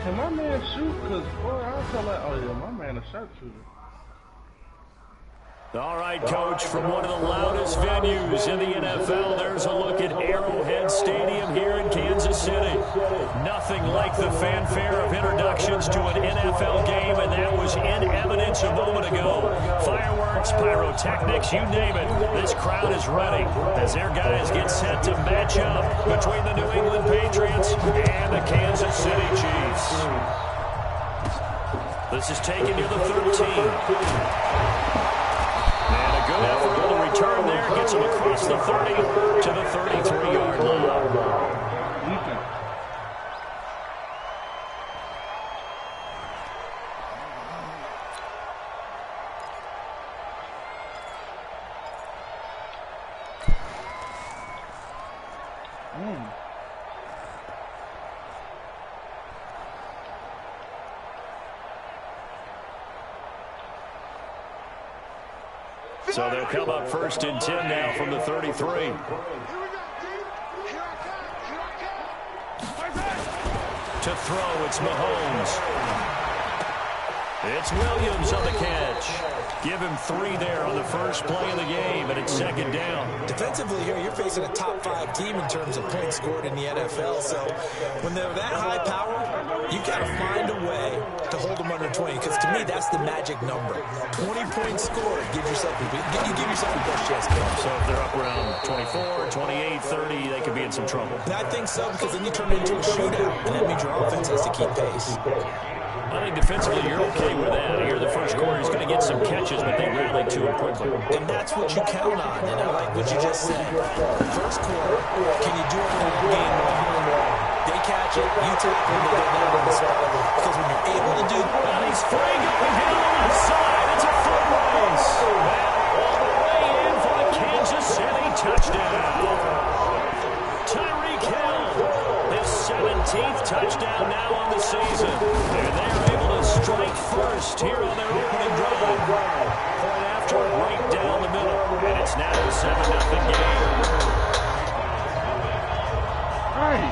Can my man shoot? Because, boy, I feel like, oh, yeah, my man a sharpshooter. All right, Coach, from one of the loudest venues in the NFL, there's a look at Arrowhead Stadium here in Kansas City. Nothing like the fanfare of introductions to an NFL game, and that was in evidence a moment ago. Fireworks, pyrotechnics, you name it. This crowd is ready as their guys get set to match up between the New England Patriots and the Kansas City Chiefs. This is taken to the 13. Good effort on the return there. Gets him across the 30 to the 33-yard line. So they'll come up 1st and 10 now from the 33. To throw, it's Mahomes. It's Williams on the catch. Give him 3 there on the first play of the game, and it's 2nd down. Defensively here, you're facing a top-5 team in terms of points scored in the NFL. So when they're that high power, you got to find a way to hold them under 20. Because to me, that's the magic number. 20 points scored. Give yourself a best chance. So if they're up around 24, 28, 30, they could be in some trouble. And I think so, because then you turn it into a shootout, and that means your offense has to keep pace. I think defensively you're okay with that. Here the first quarter he's going to get some catches, but they rallied to him quickly. And that's what you count on, and I like what you just said. First quarter, can you do it in the game long? They catch it, you tackle, they go down on the spot. Because when you're able to do that, and he's free going down on the side. It's a foot race. All the way in for the Kansas City touchdown. Tyreek Hill, his 17th touchdown now on the season. And they're able to strike first here on their opening drive. Point after right down the middle. And it's now a 7-0 game. Right.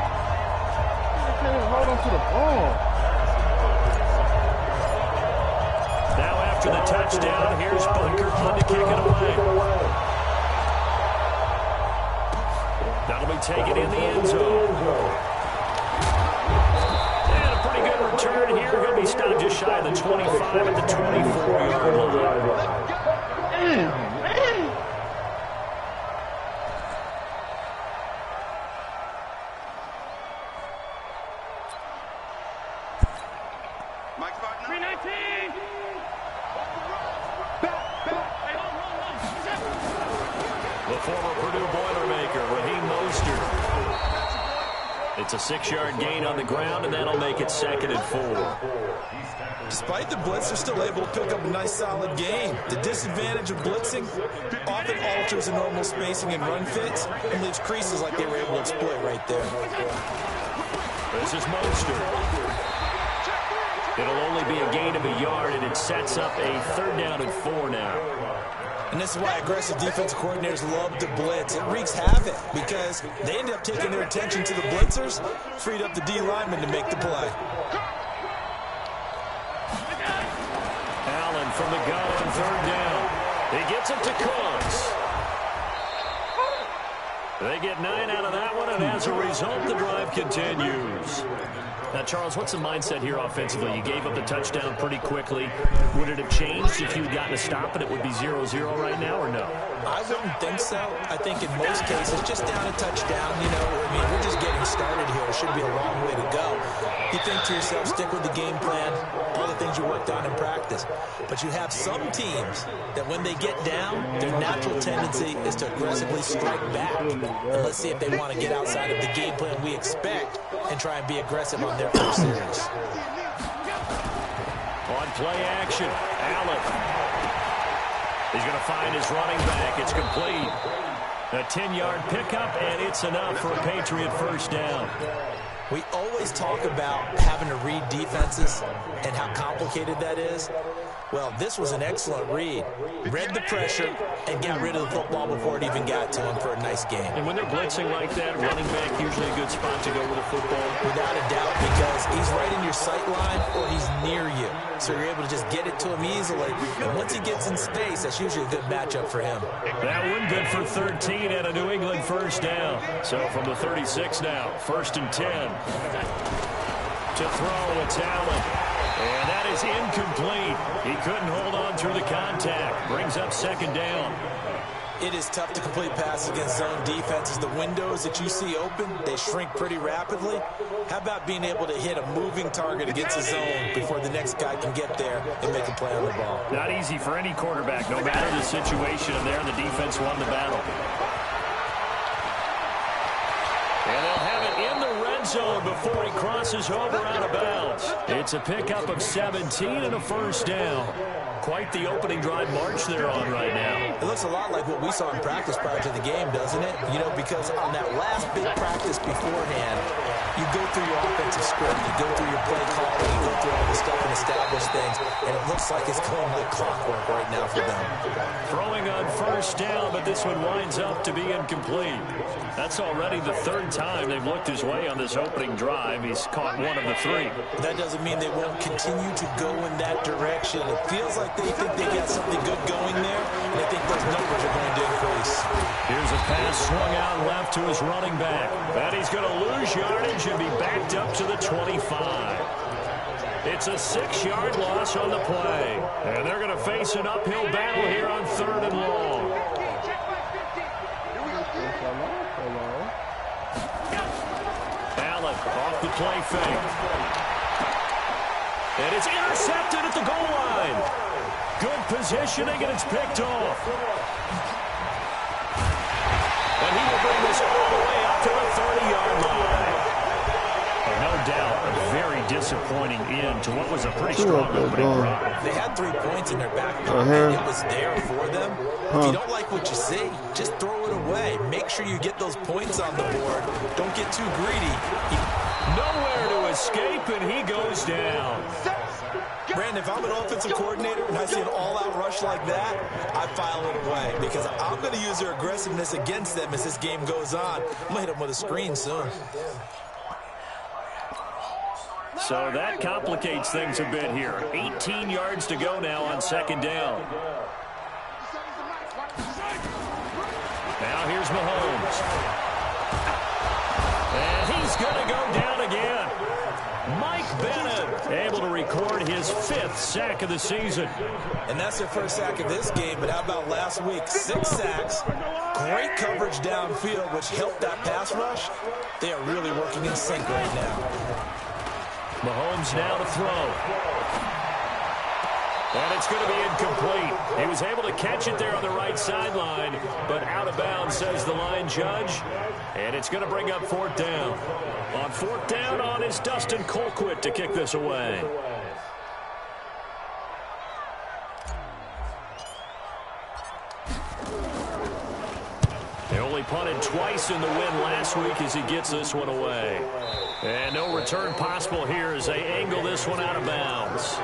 I can't hold on to the ball. Now after the touchdown, here's Bunker on to kick it away. That'll be taken in the end zone. And a pretty good return here. Going to be stopped just shy of the 25 at the 24-yard line. The former Purdue Boilermaker, Raheem Mostert. It's a 6-yard gain on the ground, and that'll make it 2nd and 4. Despite the blitz, they're still able to pick up a nice, solid gain. The disadvantage of blitzing often alters the normal spacing and run fits and leaves creases like they were able to exploit right there. This is Mostert. It'll only be a gain of a yard, and it sets up a 3rd down and 4 now. And this is why aggressive defensive coordinators love to blitz. It wreaks havoc because they end up taking their attention to the blitzers, freed up the D lineman to make the play. Allen from the gun on 3rd down. He gets it to Cooks. They get 9 out of that one, and as a result, the drive continues. Now, Charles, what's the mindset here offensively? You gave up the touchdown pretty quickly. Would it have changed if you had gotten a stop and it would be 0-0 right now, or no? I wouldn't think so. I think in most cases, just down a touchdown, you know, I mean, we're just getting started here. It should be a long way to go. You think to yourself, stick with the game plan, all the things you worked on in practice. But you have some teams that when they get down, their natural tendency is to aggressively strike back. And let's see if they want to get outside of the game plan we expect and try and be aggressive on their first series. On play action, Allen. He's going to find his running back. It's complete. A 10-yard pickup, and it's enough for a Patriot 1st down. We always talk about having to read defenses and how complicated that is. Well, this was an excellent read. Read the pressure and got rid of the football before it even got to him for a nice game. And when they're blitzing like that, running back usually a good spot to go with a football. Without a doubt, because he's right in your sight line or he's near you. So you're able to just get it to him easily. And once he gets in space, that's usually a good matchup for him. That one good for 13 and a New England first down. So from the 36 now, 1st and 10. To throw, it's Allen. And that is incomplete. He couldn't hold on through the contact. Brings up 2nd down. It is tough to complete passes against zone defenses. The windows that you see open, they shrink pretty rapidly. How about being able to hit a moving target against a zone before the next guy can get there and make a play on the ball? Not easy for any quarterback, no matter the situation. And there, the defense won the battle. And they'll have it in the red zone before he crosses over out of bounds. It's a pickup of 17 and a first down. Quite the opening drive march they're on right now. It looks a lot like what we saw in practice prior to the game, doesn't it? You know, because on that last big practice beforehand, you go through your offensive script, you go through your play calling, you go through all the stuff and establish things, and it looks like it's going like clockwork right now for them. Throwing on first down, but this one winds up to be incomplete. That's already the 3rd time they've looked his way on this opening drive. He's caught 1 of the 3. That doesn't mean they won't continue to go in that direction. It feels like they think they got something good going there, and I think those numbers are going to increase. Here's a pass swung out left to his running back. And he's going to lose yardage and be backed up to the 25. It's a 6-yard loss on the play. And they're going to face an uphill battle here on 3rd and long. Allen off the play fake. And it's intercepted at the goal line. Good positioning, and it's picked off. And he will bring this all the way up to the 30-yard line. And no doubt, a very disappointing end to what was a pretty strong opening drive. They had 3 points in their back pocket. It was there for them. If you don't like what you see, just throw it away. Make sure you get those points on the board. Don't get too greedy. Nowhere to escape, and he goes down. Brandon, if I'm an offensive coordinator and I see an all-out rush like that, I file it away because I'm going to use their aggressiveness against them as this game goes on. I'm going to hit them with a screen soon. So that complicates things a bit here. 18 yards to go now on 2nd down. Now here's Mahomes. And he's going to go down again. Mike Bennett able to record his 5th sack of the season. And that's their 1st sack of this game, but how about last week? 6 sacks, great coverage downfield, which helped that pass rush. They are really working in sync right now. Mahomes now to throw. And it's going to be incomplete. He was able to catch it there on the right sideline, but out of bounds, says the line judge. And it's going to bring up 4th down. On 4th down on is Dustin Colquitt to kick this away. They only punted twice in the win last week as he gets this one away. And no return possible here as they angle this one out of bounds.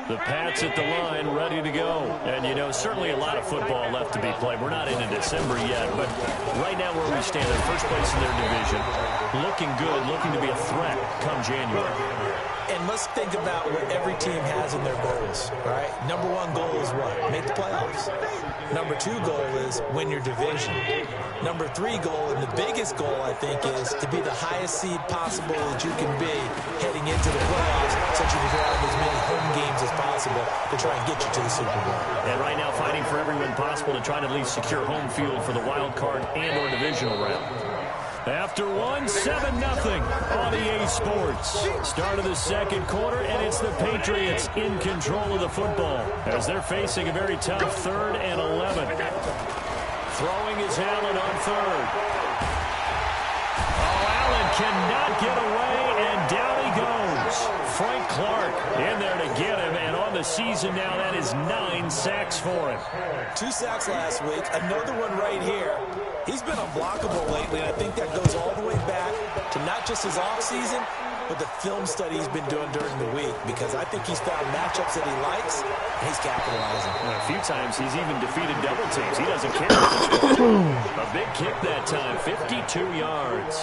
The Pats at the line, ready to go. And, you know, certainly a lot of football left to be played. We're not into December yet, but right now where we stand, in first place in their division, looking good, looking to be a threat come January. And let's think about what every team has in their goals, right? Number 1 goal is what? Make the playoffs. Number 2 goal is win your division. Number 3 goal, and the biggest goal, I think, is to be the highest seed possible that you can be heading into the playoffs, so that you can have as many home games as possible to try and get you to the Super Bowl. And right now fighting for every win possible to try to at least secure home field for the wild card and or divisional round. After 1, 7-0 on EA Sports. Start of the 2nd quarter, and it's the Patriots in control of the football as they're facing a very tough 3rd and 11. Throwing is Allen on 3rd. Oh, Allen cannot get away, and down he goes. Frank Clark in there to get him, and on the season now, that is 9 sacks for him. 2 sacks last week, another one right here. He's been unblockable lately, and I think that goes all the way back to not just his offseason, but the film study he's been doing during the week, because I think he's found matchups that he likes, and he's capitalizing. And a few times he's even defeated double teams. He doesn't care. A big kick that time, 52 yards.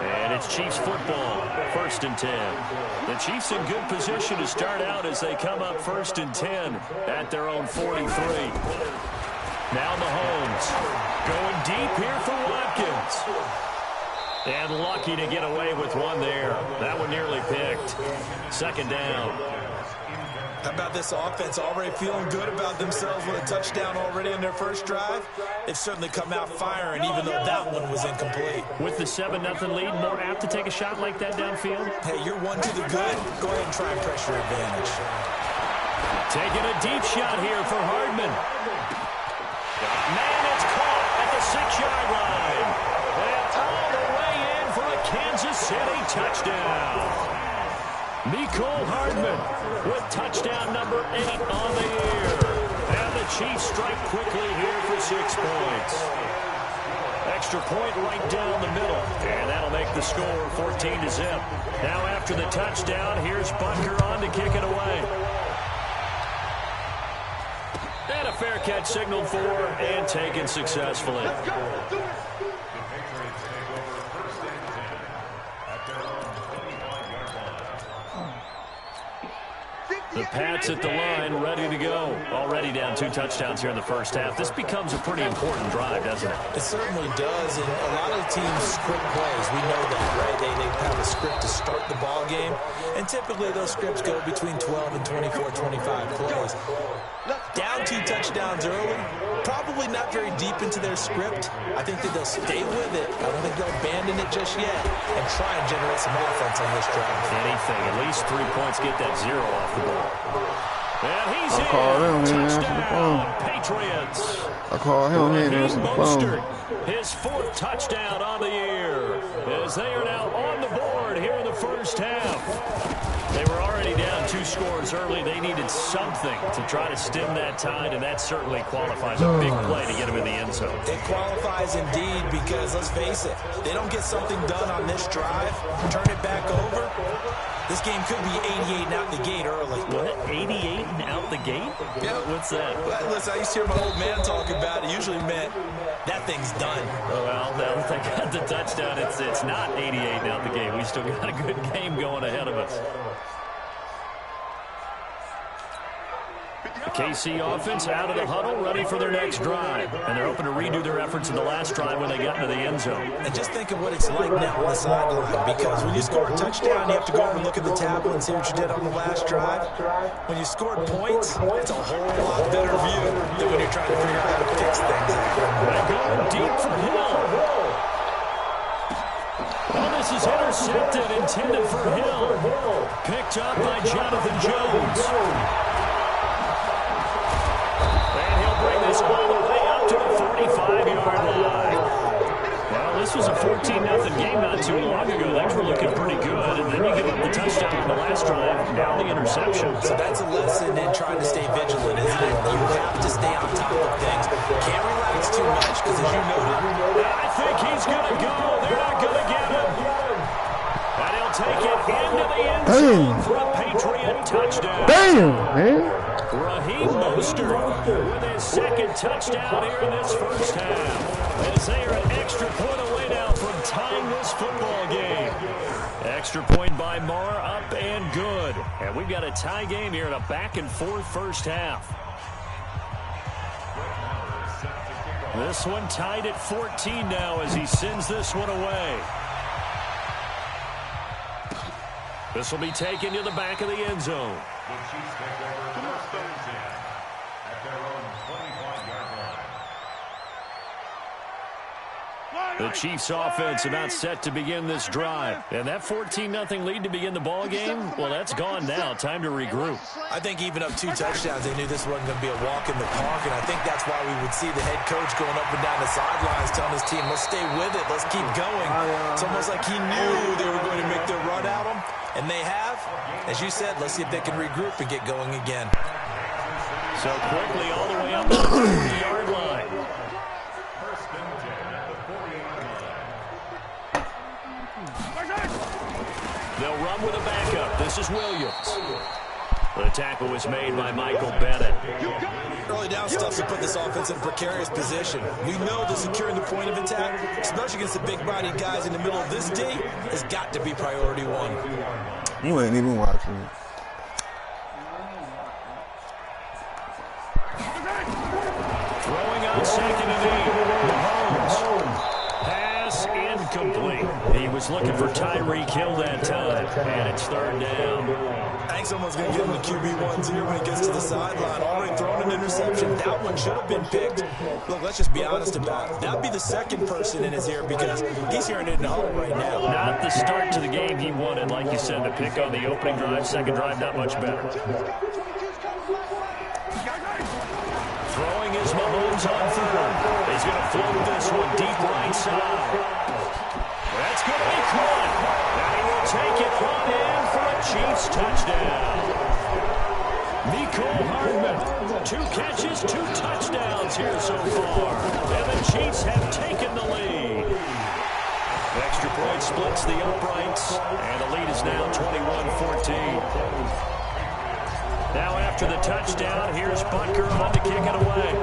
And it's Chiefs football, 1st and 10. The Chiefs in good position to start out as they come up 1st and 10 at their own 43. Now Mahomes going deep here for Watkins. And lucky to get away with one there. That one nearly picked. 2nd down. How about this offense already feeling good about themselves with a touchdown already in their first drive? They've certainly come out firing, even though that one was incomplete. With the 7-0 lead, more apt to take a shot like that downfield? Hey, you're one to the good. Go ahead and try and press your advantage. Taking a deep shot here for Hardman. Man, it's caught at the 6-yard line. And all the way in for a Kansas City touchdown. Mecole Hardman with touchdown number 8 on the year. And the Chiefs strike quickly here for 6 points. Extra point right down the middle. And that'll make the score 14-0. Now after the touchdown, here's Butker on to kick it away. And a fair catch signaled for and taken successfully. The Pats at the line, ready to go. Already down 2 touchdowns here in the first half. This becomes a pretty important drive, doesn't it? It certainly does, and a lot of the teams script plays. We know that, right? They have a script to start the ball game, and typically those scripts go between 12 and 24, 25 plays. Down 2 touchdowns early, probably not very deep into their script. I think that they'll stay with it. I don't think they'll abandon it just yet and try and generate some offense on this drive. Anything, at least 3 points, get that 0 off the board. And he's in. Touchdown, Patriots. I call him in answer the phone. His 4th touchdown on the year as they are now on the board here in the first half. They were already down 2 scores early. They needed something to try to stem that tide, and that certainly qualifies a big play to get him in the end zone. It qualifies indeed because, let's face it, they don't get something done on this drive, turn it back over, this game could be 88 and out the gate early. What? 88 and out the gate? Yeah. What's that? Well, listen, I used to hear my old man talk about it. It usually meant that thing's done. Well, now that they got the touchdown, it's not 88 and out the gate. We still got a good game going ahead of us. The KC offense out of the huddle, ready for their next drive. And they're hoping to redo their efforts in the last drive when they got into the end zone. And just think of what it's like now on the sideline, because when you score a touchdown, you have to go over and look at the tablet and see what you did on the last drive. When you scored points, it's a whole lot better view than when you're trying to figure out how to fix things. They're going deep for Hill. Well, this is intercepted, intended for Hill. Picked up by Jonathan Jones. Bring this all the way up to the 45-yard line. Well, this was a 14-0 game not too long ago. Things were looking pretty good, and then you give up the touchdown on the last drive, now the interception. So that's a lesson in trying to stay vigilant, isn't it? You have to stay on top of things. Can't relax too much, because as you noted, I think he's going to go. They're not going to get him. And he'll take it into the end zone for a Patriot touchdown. Damn, man. Raheem Mostert with his 2nd touchdown here in this first half. As they are an extra point away now from tying this football game. Extra point by Marr, up and good. And we've got a tie game here in a back-and-forth first half. This one tied at 14 now as he sends this one away. This will be taken to the back of the end zone. The Chiefs take over first and 10 at their own 25-yard line. The Chiefs offense about set to begin this drive. And that 14-0 lead to begin the ball game, well, that's gone now. Time to regroup. I think even up 2 touchdowns, they knew this wasn't going to be a walk in the park, and I think that's why we would see the head coach going up and down the sidelines telling his team, let's stay with it, let's keep going. It's almost like he knew they were going to make their run at him, and they have. As you said, let's see if they can regroup and get going again. So quickly all the way up to the 40-yard line. They'll run with a backup. This is Williams. The tackle was made by Michael Bennett. Early down stuff to put this offense in a precarious position. We know that securing the point of attack, especially against the big-bodied guys in the middle of this D, has got to be priority one. You ain't even watching it. Throwing on 2nd and 8. Mahomes. Pass incomplete. He was looking for Tyreek Hill that time, and it's 3rd down. I think someone's going to give him the QB1s here when he gets to the sideline. Already thrown an interception. That one should have been picked. Look, let's just be honest about it. That would be the second person in his ear because he's hearing it in the huddle right now. Not the start to the game he wanted. Like you said, the pick on the opening drive, second drive, not much better. Throwing is Mahomes on 3rd. He's going to float this one deep right side. That's going to be caught. And he will take it on in for a Chiefs touchdown. Mecole Hardman, 2 catches, 2 touchdowns here so far. And the Chiefs have taken the lead. Extra point splits the uprights, and the lead is now 21-14. Now after the touchdown, here's Butker on to kick it away.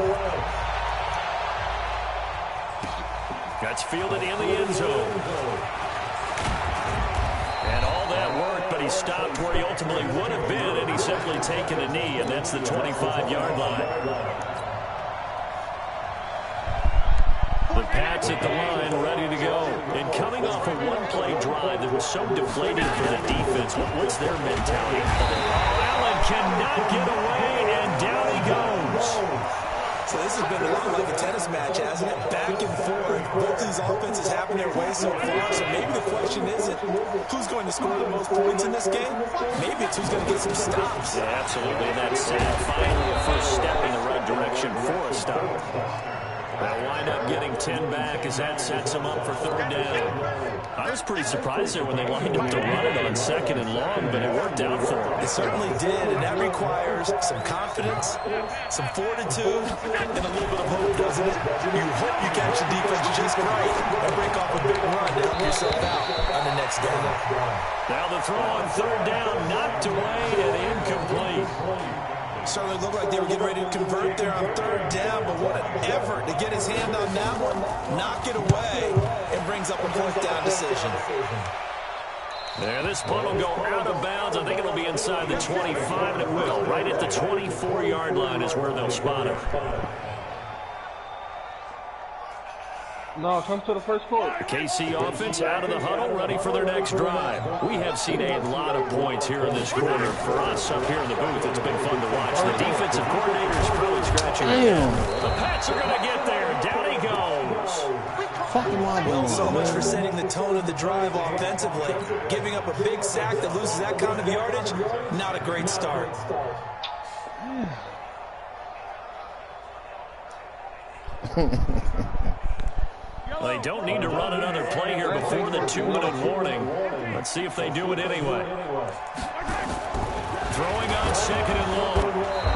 That's fielded in the end zone. And all that work, but he stopped where he ultimately would have been, and he's simply taken a knee, and that's the 25-yard line. The Pats at the line, ready to go. And coming off a one-play drive that was so deflating for the defense, what's their mentality? Allen cannot get away, and down he goes. So this has been a lot like a tennis match, hasn't it? Back and forth. Both these offenses having their way so far. So maybe the question isn't who's going to score the most points in this game. Maybe it's who's going to get some stops. Yeah, absolutely. And that's finally a first step in the right direction for a stop. They'll wind up getting 10 back as that sets them up for 3rd down. I was pretty surprised there when they lined up to run it on 2nd and long, but it worked out for them. It certainly did, and that requires some confidence, some fortitude, and a little bit of hope, doesn't it? You hope you catch the defense just right and break off a big run to help yourself out on the next down. Now the throw on 3rd down, knocked away and incomplete. Certainly looked like they were getting ready to convert there on 3rd down, but what an effort to get his hand on that one, knock it away, and brings up a 4th down decision. There, this punt will go out of bounds. I think it'll be inside the 25, and it will. Right at the 24-yard line is where they'll spot it. No, come to the first quarter. The KC offense out of the huddle, ready for their next drive. We have seen a lot of points here in this quarter. For us up here in the booth, it's been fun to watch. The defensive coordinator is probably scratching their head. The Pats are going to get there. Down he goes. Well, so much for setting the tone of the drive offensively. Giving up a big sack that loses that kind of yardage, not a great start. Well, they don't need to run another play here before the 2-minute warning. Let's see if they do it anyway. Throwing on 2nd and long.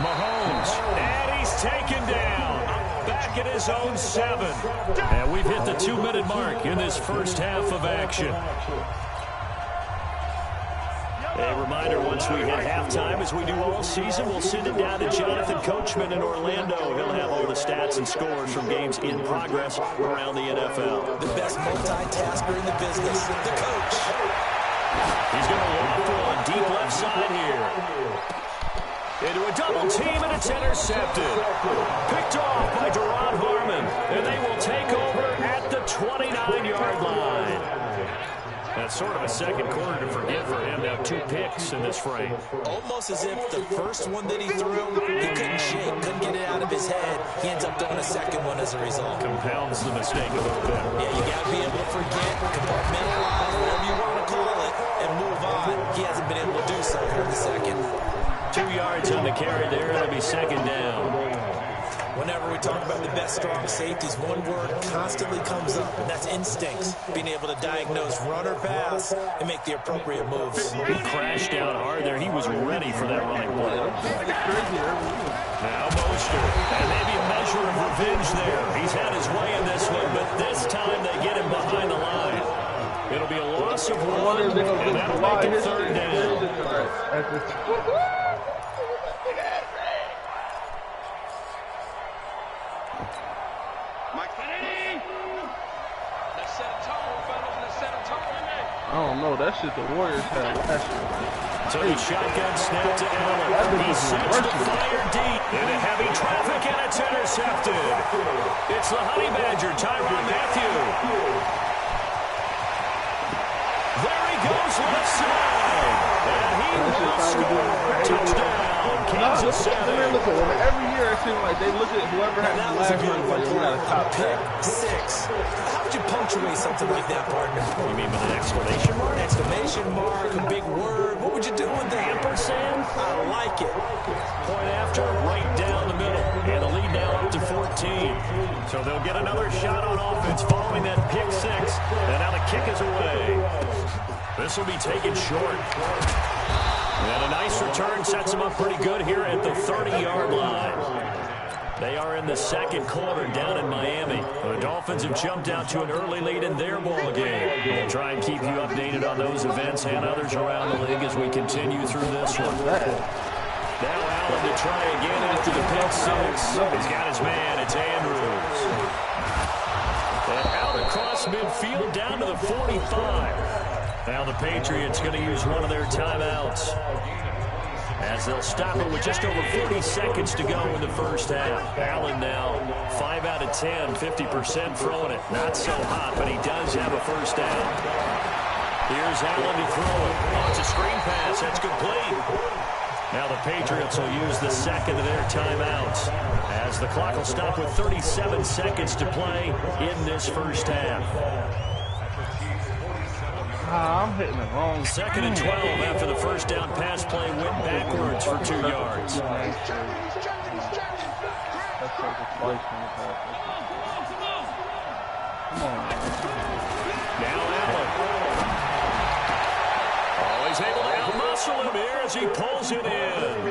Mahomes, and he's taken down. Back at his own 7. And we've hit the 2-minute mark in this first half of action. A reminder, once we hit halftime, as we do all season, we'll send it down to Jonathan Coachman in Orlando. He'll have all the stats and scores from games in progress around the NFL. The best multitasker in the business, the coach. He's going to waffle on deep left side here. Into a double team, and it's intercepted. Picked off by Deron Harmon, and they will take over at the 29-yard line. That's sort of a second quarter to forget for him. Now 2 picks in this frame. Almost as if the first one that he threw, he couldn't shake, couldn't get it out of his head. He ends up throwing a second one as a result. Compounds the mistake a little bit. Yeah, you got to be able to forget, compartmentalize, whatever you want to call it, and move on. He hasn't been able to do so here in the second. 2 yards on the carry there. It'll be 2nd down. Whenever we talk about the best strong safeties, one word constantly comes up, and that's instincts. Being able to diagnose run or pass and make the appropriate moves. He crashed down hard there. He was ready for that running play. Now Mostert. And maybe a measure of revenge there. He's had his way in this one, but this time they get him behind the line. It'll be a loss of one, and that'll make it third down. I don't know. That shit the Warriors had last year. So the shotgun snap to Allen. He sets the fire deep into heavy traffic, and it's intercepted. It's the Honey Badger, Tyrann Mathieu. There he goes left side. And he will score. Touchdown, Kansas City. Every year it seems like they look at whoever has the last one, like you got a top pick six. How would you punctuate something like that, partner? You mean with an exclamation mark? Exclamation mark, a big word. What would you do with that? Ampersand? I like it. Point after, right down the middle. And the lead now up to 14. So they'll get another shot on offense following that pick six. And now the kick is away. This will be taken short. And a nice return sets them up pretty good here at the 30-yard line. They are in the second quarter down in Miami. The Dolphins have jumped out to an early lead in their ball game. We'll try and keep you updated on those events and others around the league as we continue through this one. Now Allen to try again after the pick six. He's got his man. It's Andrews. And out across midfield down to the 45. Now the Patriots going to use one of their timeouts as they'll stop it with just over 40 seconds to go in the first half. Allen now 5 out of 10, 50% throwing it. Not so hot, but he does have a first down. Here's Allen to throw it. Oh, it's a screen pass. That's complete. Now the Patriots will use the second of their timeouts as the clock will stop with 37 seconds to play in this first half. I'm hitting it wrong. Second and 12 after the first down pass play went backwards for 2 yards. Now Allen. Oh, he's able to outmuscle him here as he pulls it in.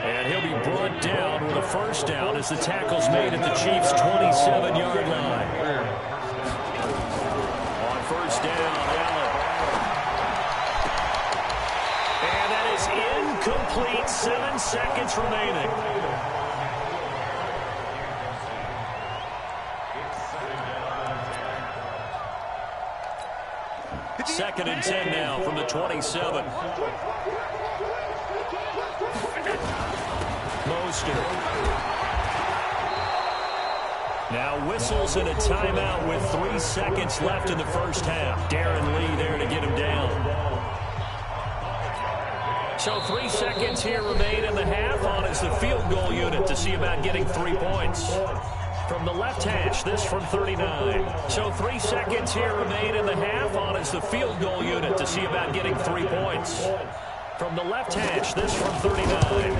And he'll be brought down with a first down as the tackle's made at the Chiefs' 27-yard line. On first down, Allen. Incomplete, 7 seconds remaining. Second and 10 now from the 27. Mostert. Now whistles in a timeout with 3 seconds left in the first half. Darren Lee there to get him down. So 3 seconds here remain in the half. On is the field goal unit to see about getting 3 points. From the left hash, this from 39. So 3 seconds here remain in the half. On is the field goal unit to see about getting 3 points. From the left hash, this from 39.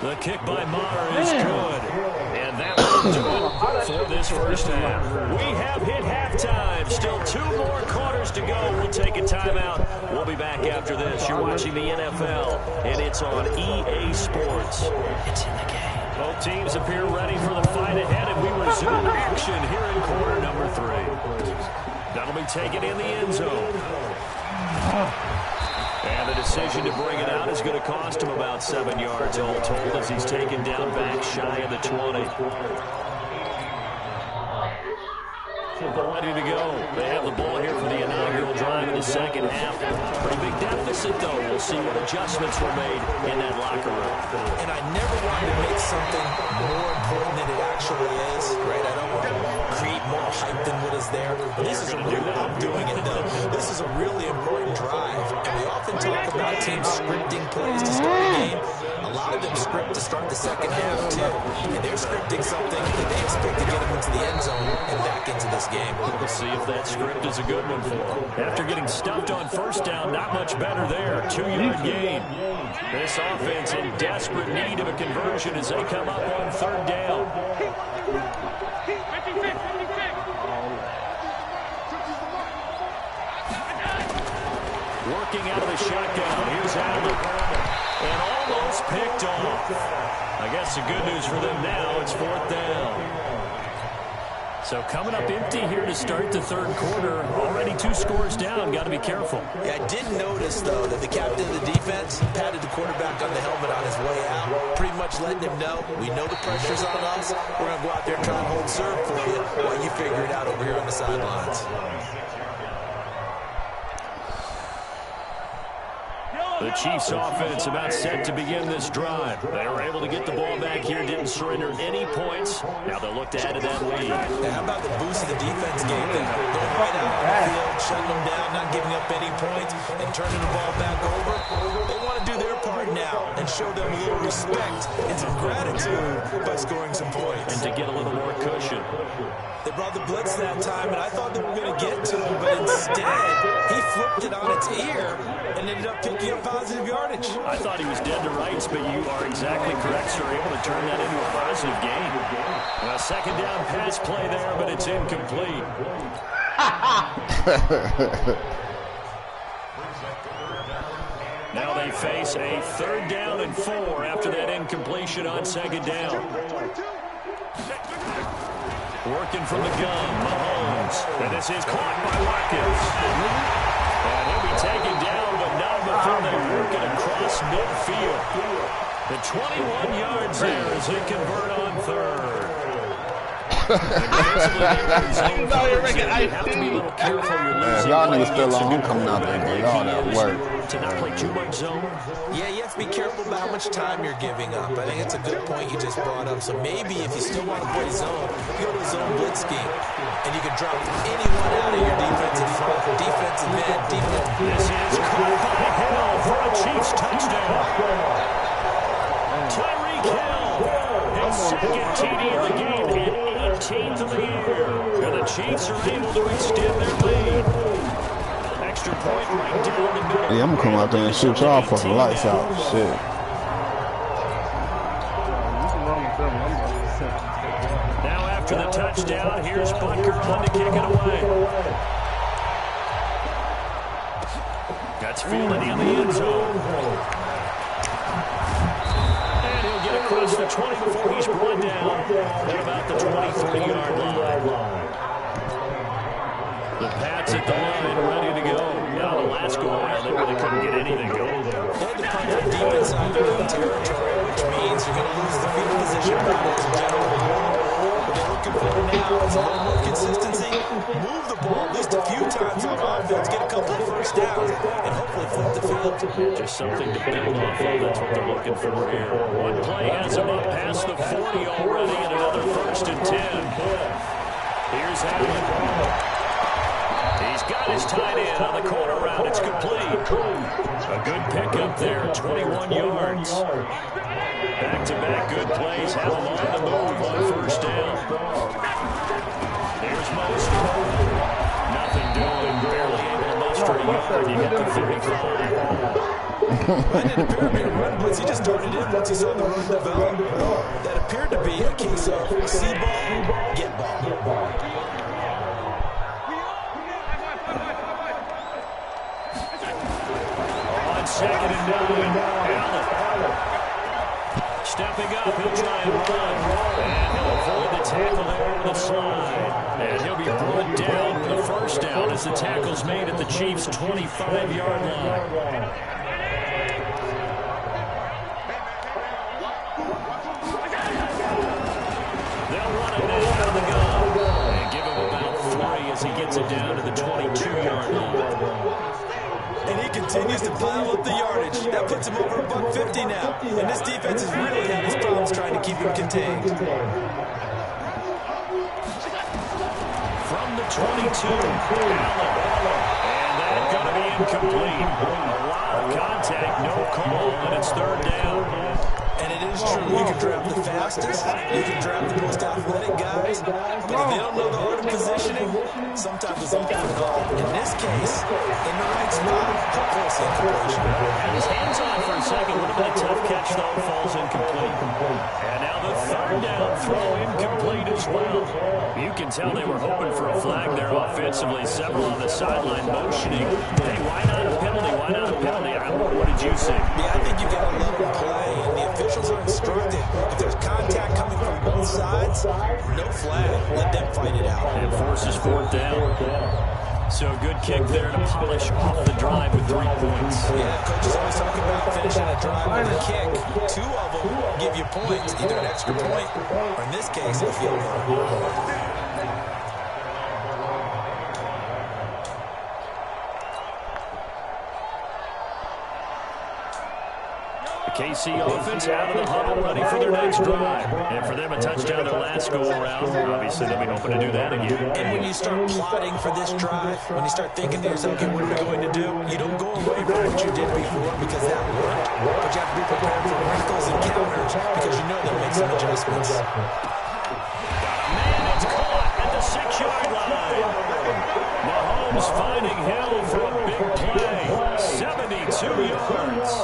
The kick by Maher is good. And that will do it for this first half. We have hit halftime. Still 2 more quarters to go. We'll take a timeout. We'll be back after this. You're watching the NFL, and it's on EA Sports. It's in the game. Both teams appear ready for the fight ahead, and we resume action here in quarter number 3. That'll be taken in the end zone. And the decision to bring it out is going to cost him about 7 yards all told as he's taken down back shy of the 20. Ready to go. They have the ball here for the inaugural drive in the second half. Pretty big deficit, though. We'll see what adjustments were made in that locker room. And I never wanted to make something more important than it actually is, right? I don't want to create more hype than what is there. This is a real, I'm doing it, though. This is a really important drive. And we often talk about teams scripting plays to start a game. A a lot of them script to start the second half, too. And they're scripting something that they expect to get them into the end zone and back into this game. We'll see if that script is a good one for them. After getting stuffed on first down, not much better there. 2-yard gain. This offense in desperate need of a conversion as they come up on third down. Working out of the shotgun. Here's Allen. And almost picked off. I guess the good news for them now, it's fourth down. So coming up empty here to start the third quarter. Already 2 scores down. Got to be careful. Yeah, I did notice, though, that the captain of the defense patted the quarterback on the helmet on his way out, pretty much letting him know, we know the pressure's on us. We're going to go out there and try and hold serve for you while you figure it out over here on the sidelines. The Chiefs offense about set to begin this drive. They were able to get the ball back here, didn't surrender any points. Now they'll look to add to that lead. Now, how about the boost the defense gave them? Going right out on the field, shutting them down, not giving up any points, and turning the ball back over. They want to do their part now and show them a little respect and some gratitude by scoring some points. And to get a little more cushion. They brought the blitz that time, and I thought they were going to get to him, but instead, he flipped it on its ear and ended up picking up positive yardage. I thought he was dead to rights, but you are exactly correct, sir. Able to turn that into a positive gain. A second down pass play there, but it's incomplete. Now they face a 3rd down and 4 after that incompletion on 2nd down. Working from the gun, Mahomes. And this is caught by Watkins. And he'll be taken down, but not before they work it across midfield. The 21 yards there as they convert on 3rd. Y'all niggas still on. I'm coming out there, but y'all that work. To not play too much zone. Yeah, you have to be careful about how much time you're giving up. I think it's a good point you just brought up. So maybe if you still want to play zone, you go to zone blitz scheme, and you can drop anyone out of your defensive front, defensive end, defense. This is caught by Hill for a Chiefs touchdown. Tyreek Hill, his 2nd TD of the game and 18th of the year. And the Chiefs are able to extend their lead. Extra point right down the middle. Yeah, I'm gonna come out there and shoot y'all fucking lights out. Shit. Now after the touchdown, here's Butker on to kick it away. That's fielded in the end zone. And he'll get across the 20 before he's brought down at about the 23-yard line. The Pats at the line, ready to go. Now the last go around, they really couldn't get anything going. They had to punt on deep inside their own territory, which means you're going to lose the field position battles in general. What they're looking for now is a little more consistency. Move the ball at least a few times on offense, get a couple of first downs, and hopefully flip the field. Just something to build off of. That's what they're looking for here. One play has them up past the 40 already, and another 1st and 10. Here's Allen. He's got his tight end on the corner route. It's complete. A good pickup there, 21 yards. Back-to-back good plays. Have him on the move on 1st down. There's Mostert. Nothing doing. Barely able to muster a yard. You get to 35. That didn't appear to be a run blitz. He just started in once he saw the run develop. That appeared to be a case of see ball, get ball. Second and 9. Allen. Stepping up, he'll try and run. And he'll avoid the tackle there with a slide. And he'll be brought down with a 1st down as the tackle's made at the Chiefs' 25-yard line. They'll run it now out of the gun. And give him about 3 as he gets it down to the 22-yard line. And he continues to pile up the yardage. That puts him over $150 now. And this defense has really had his problems trying to keep him contained. From the 22, Allen. And that's going to be incomplete. A lot of contact, no call, and it's 3rd down. And it is true. You can draft the fastest, you can draft the most athletic guys, but if they don't know the art of positioning, sometimes it's all for naught. In this case, in the right spot, close incompletion. And his hands on for a second. A little bit of tough catch, though. Falls incomplete. And now the third down throw incomplete as well. You can tell they were hoping for a flag there offensively. Several on the sideline motioning. Hey, why not a penalty? Why not a penalty? What did you see? Yeah, I think you got to let them play. And the officials are instructed. If there's contact coming from both sides, no flag. Let them fight it out. And forces fourth down. So good kick there to polish off the drive with 3 points. Yeah, coaches always talk about finishing a drive with a kick. 2 of them give you points, either an extra point or, in this case, a field goal. KC offense out of the huddle, ready for their next drive. And for them, a touchdown their last go-around. Obviously, they'll be hoping to do that again. And when you start plotting for this drive, when you start thinking to yourself, okay, what are we going to do? You don't go away from what you did before because that worked. But you have to be prepared for wrinkles and counters because you know they'll make some adjustments. Man, it's caught at the 6-yard line. Mahomes finding Hill for a big play. 72 yards.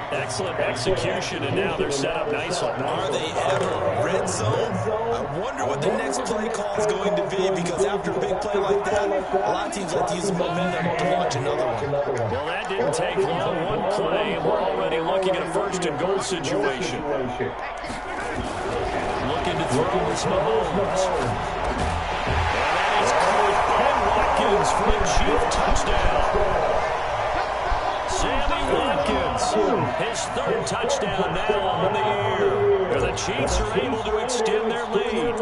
Excellent execution, and now they're set up nicely. Are they ever? Red zone? I wonder what the next play call is going to be, because after a big play like that, a lot of teams like to use the momentum to launch another one. Well, that didn't take long. One play, and we're already looking at a first-and-goal situation. Looking to throw is Mahomes. And that is caught by Watkins for a Chief touchdown. Sammy Watkins, his 3rd touchdown now on the year. And the Chiefs are able to extend their lead.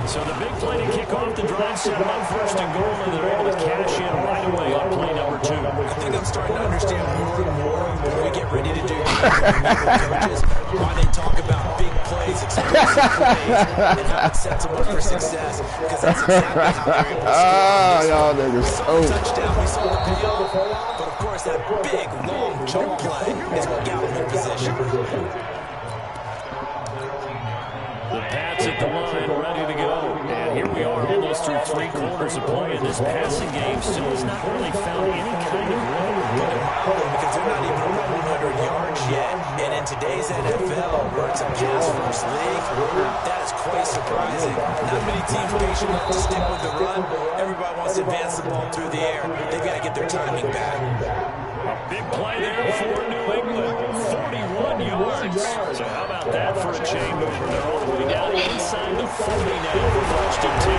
So the big play to kick off the drive set them up first and goal, and they're able to cash in right away on play number 2. I think I'm starting to understand more and more when we get ready to do coaches, why they talk about big plays, explosive plays, and how it sets them up for success, because that's exactly how they're able to score. Y'all niggas so. Touchdown, we saw the payoff, but of course that big, long jump play is what got them in position. The Pats at the line, ready to go. And here we are, almost through 3 quarters of play, and this passing game still has not really found any kind of rhythm. Because they're not even over 100 yards yet. And in today's NFL, where it's a pass-first league, that is quite surprising. Not many teams patient enough to stick with the run. Everybody wants to advance the ball through the air. They've got to get their timing back. A big play there for New England. 41 yards. So how about that for a chain mover? They're all the way down inside the 40 now for 1st and 10.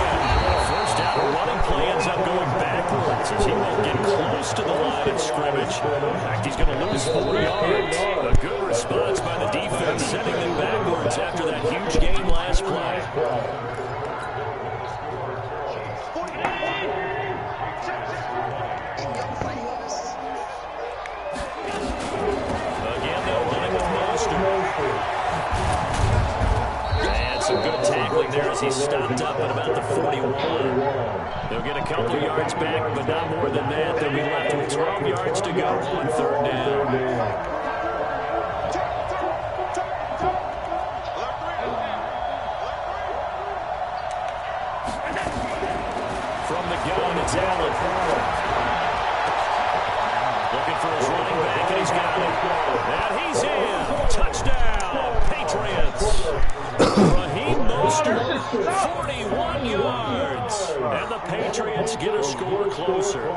First down, running play ends up going backwards as he won't get close to the line of scrimmage. In fact, he's going to lose 4 yards. A good response by the defense, setting them backwards after that huge gain last play. And some good tackling there as he stopped up at about the 41. They'll get a couple yards back, but not more than that. They'll be left with 12 yards to go on 3rd down. From the gun, it's Allen. Looking for his running back, and he's got it. And he's in. Touchdown, Patriots. Raheem Mostert, 41 yards. And the Patriots get a score closer.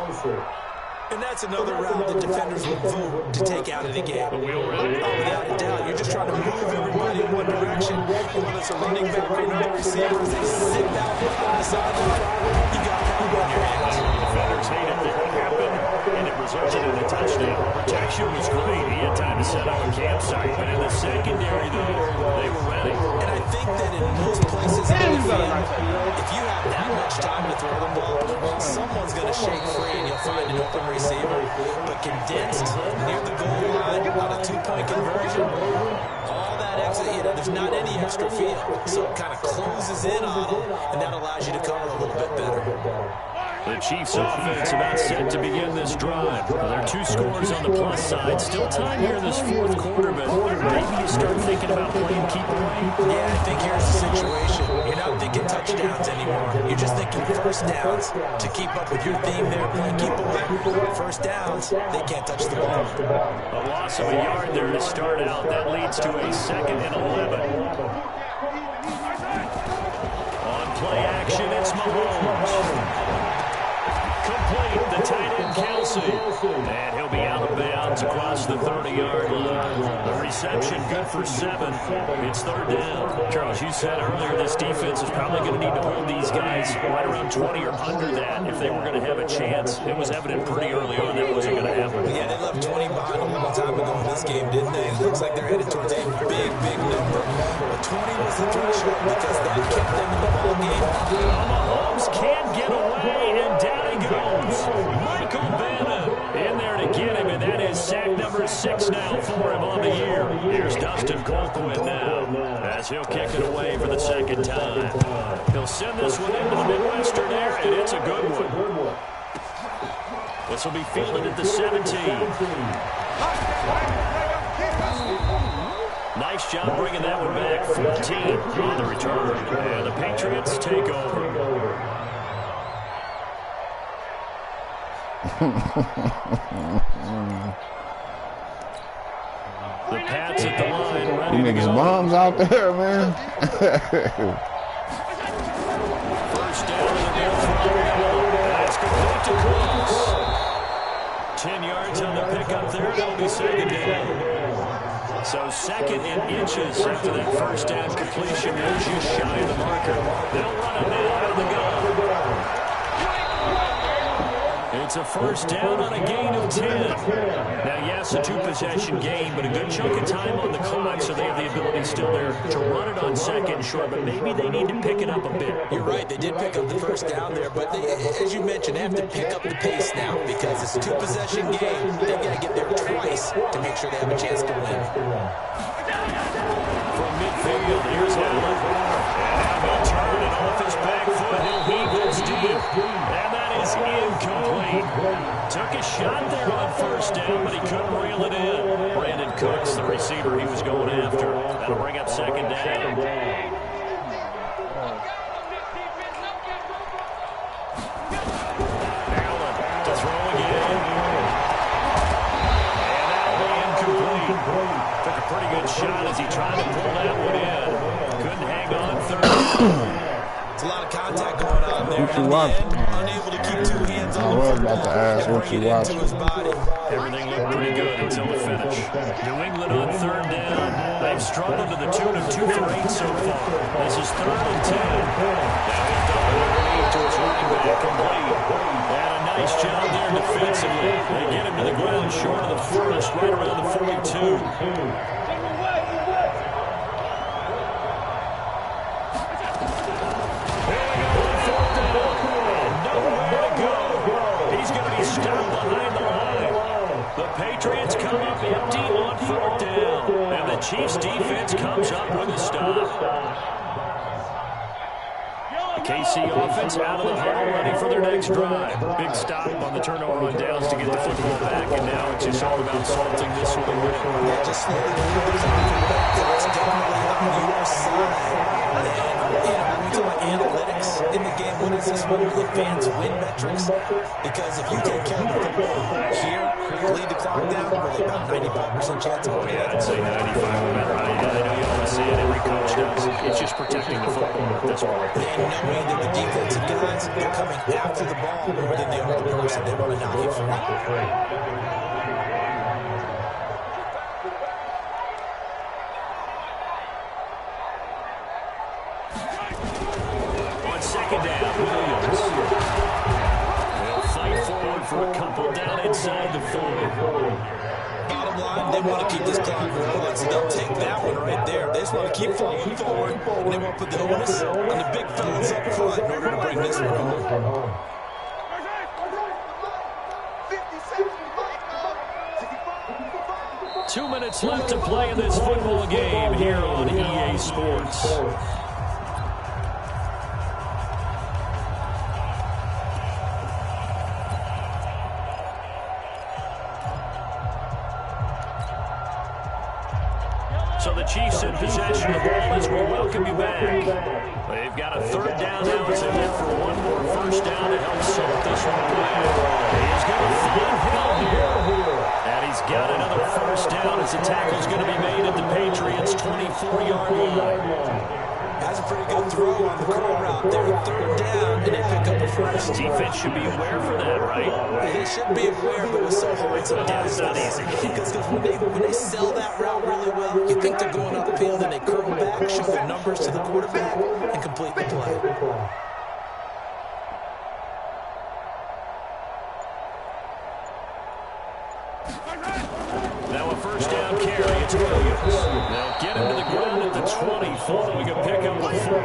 And that's another route that defenders would vote to take out of the game. The wheel route. Oh, without a doubt. You're just trying to move everybody in one direction. And when it's a running back or another receiver, as they sit down on the sideline, you got power on your hands. Defenders hate it. It happened, and it resulted in a touchdown. Protection was great. He had time to set up a campsite. But in the secondary, though, they were ready. And I think that in most places in the field, if you have that much time to throw the ball, someone's going to shake free and you'll find an open receiver. But condensed near the goal line on a 2-point conversion, all that extra, there's not any extra field. So it kind of closes in on them, and that allows you to cover a little bit better. The Chiefs offense about set to begin this drive. There are 2 scores on the plus side. Still time here in this fourth quarter, but maybe you start thinking about playing keep away. Yeah, I think here's the situation. You're not thinking touchdowns anymore. You're just thinking first downs to keep up with your theme there, playing keep away. First downs, they can't touch the ball. A loss of a yard there to start out. That leads to a 2nd and 11. On play action, it's Mahomes. Complete, the tight end Kelsey. And he'll be out of bounds across the 30-yard line. The reception good for 7. It's 3rd down. Charles, you said earlier this defense is probably going to need to hold these guys right around 20 or under that if they were going to have a chance. It was evident pretty early on that wasn't going to happen. Yeah, they left 20 behind a long time ago in this game, didn't they? It looks like they're headed towards a big, big number. But 20 was the threshold because that kept them in the ball game. Mahomes can't get away, and down he goes. Michael Bannon in there to get him, and that is sack number 6 now for him on the year. Here's Dustin Colquitt now as he'll kick it away for the 2nd time. He'll send this one into the Midwestern air, and it's a good one. This will be fielded at the 17. Nice job bringing that one back. 14 on the return. And the Patriots take over. The Pats at the line, ready You to niggas go. bombs out there, man. First down in the middle from the middle. That's complete to Cooks. 10 yards on the pickup there. It'll be 2nd down. So 2nd and inches after that first down completion. They're just shy of the marker. They'll run it now out of the gun. It's a first down on a gain of 10. Now, yes, a 2-possession game, but a good chunk of time on the clock, so they have the ability still there to run it on 2nd short, but maybe they need to pick it up a bit. You're right, they did pick up the first down there, but they, as you mentioned, they have to pick up the pace now because it's a 2-possession game. They've got to get there twice to make sure they have a chance to win. From midfield, here's Allen. And he'll turn it off his back foot. He goes deep. And that is incomplete. Took a shot there on first down, but he couldn't reel it in. Brandon Cooks, the receiver he was going after. That'll bring up 2nd down. Allen to throw again. And that'll be incomplete. Took a pretty good shot as he tried to pull that one in. Couldn't hang on 3rd down. It's a lot of contact going on there. What you watching? Unable to keep 2 hands on I was about to ask what you watching. Everything looked pretty good until the finish. New England on 3rd down. They've struggled to the tune of 2 for 8 so far. This is 3rd and 10. Now he'll double underneath to his running back complete. And a nice job there defensively. They get him to the ground short of the first, right around the 42. Stopped behind the line. The Patriots come up empty on 4th down. And the Chiefs defense comes up with a stop. The KC offense out of the huddle, ready for their next drive. Big stop on the turnover on downs to get the football back, and now it's just all about salting this one away. Yeah, just slowly it's definitely on your side. And, when we talk about analytics in the game, what is this one? Advanced win metrics? Because if you take care of the football here, lead the clock down, really about 95% chance of winning. Yeah, I'd say 95%. I know you always say it, every coach does. It's just protecting the football at this point. And knowing that the defensive guys, they're coming after the ball more than they are the person. They want to knock you free. On 2nd down, Williams. They'll fight forward for a couple down inside the 40. Bottom line, they want to keep this clock rolling, so they'll take that one right there. They just want to keep falling forward, and they want to put the onus on the big fellas up front in order to bring this one home. Two minutes left to play in this football game here on EA Sports. So the Chiefs in possession of the ball as we welcome you back. They've got a third down now as they look for one more first down to help salt this one away. He's going to find Hill here. And he's got another first down as the tackle's going to be made at the Patriots' 24-yard line. That's a pretty good throw on the curl route there. Third down, and they pick up a first. Defense should be aware for that, right? They should be aware, but it's so hard sometimes. It's not easy. Because when they sell that route really well, you think they're going upfield, and they curl back, show their numbers to the quarterback, and complete the play. Now a first down carry. It's Williams. They'll get him to the ground at the 24. We can pick up a 4.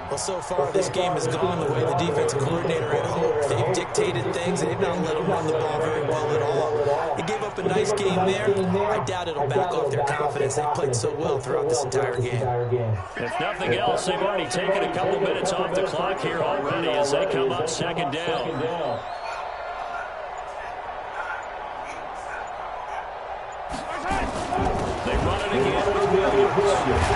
Well, so far this game has gone the way the defensive coordinator had hoped. They've dictated things. They've not let them run the ball very well at all. They gave up a nice game there. I doubt it'll back off their confidence. They played so well throughout this entire game. If nothing else, they've already taken a couple minutes off the clock here already as they come up second down. They run it again with Williams.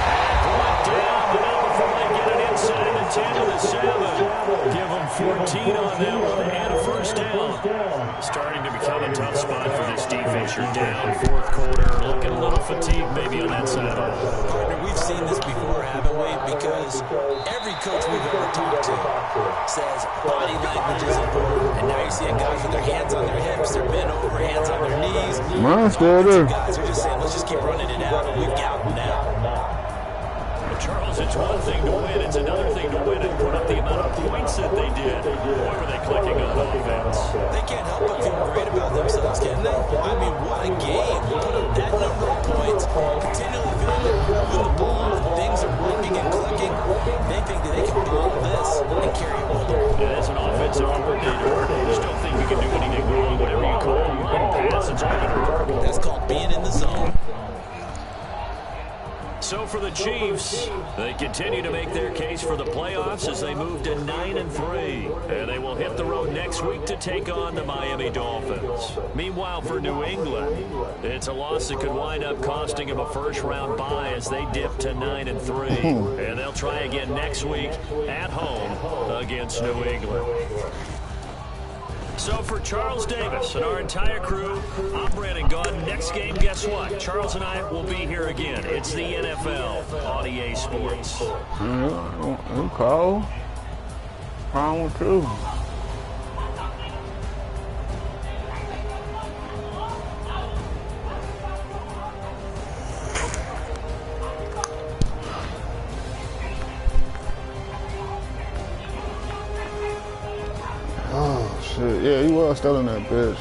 And brought down, but not before they get it inside the 10 to the 7. Give them 14 on that one and a first down. Starting to become a tough spot for this defense. You're down fourth quarter, looking a little fatigued maybe on that side of it. Partner, we've seen this before, haven't we? Because every coach we've ever talked to says body language is important. And now you're seeing guys with their hands on their hips, they're bent over, hands on their knees. Mine's still there. Guys are just saying, let's just keep running it out, and we've got them now. Charles, it's one thing to win. It's another thing to win and put up the amount of points that they did. Boy, were they clicking on offense. They can't help but feel great about themselves, can they? I mean, what a game. Put up that number of points, continually feeling like moving the ball, and things are working and clicking. They think that they can bottle this and carry it with them. And as an offensive coordinator, you still think you can do anything wrong. Whatever you call it, run, pass, it's all going to work. That's called being in the zone. So for the Chiefs, they continue to make their case for the playoffs as they move to 9-3. And they will hit the road next week to take on the Miami Dolphins. Meanwhile, for New England, it's a loss that could wind up costing them a first-round bye as they dip to 9-3. And they'll try again next week at home against New England. So for Charles Davis and our entire crew, I'm Brandon Gaudin. Next game, guess what? Charles and I will be here again. It's the NFL on EA Sports. Cold. Wrong with you. Shit, yeah, he was still in that bitch.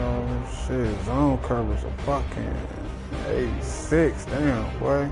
Oh shit, zone coverage a fucking 86, damn boy.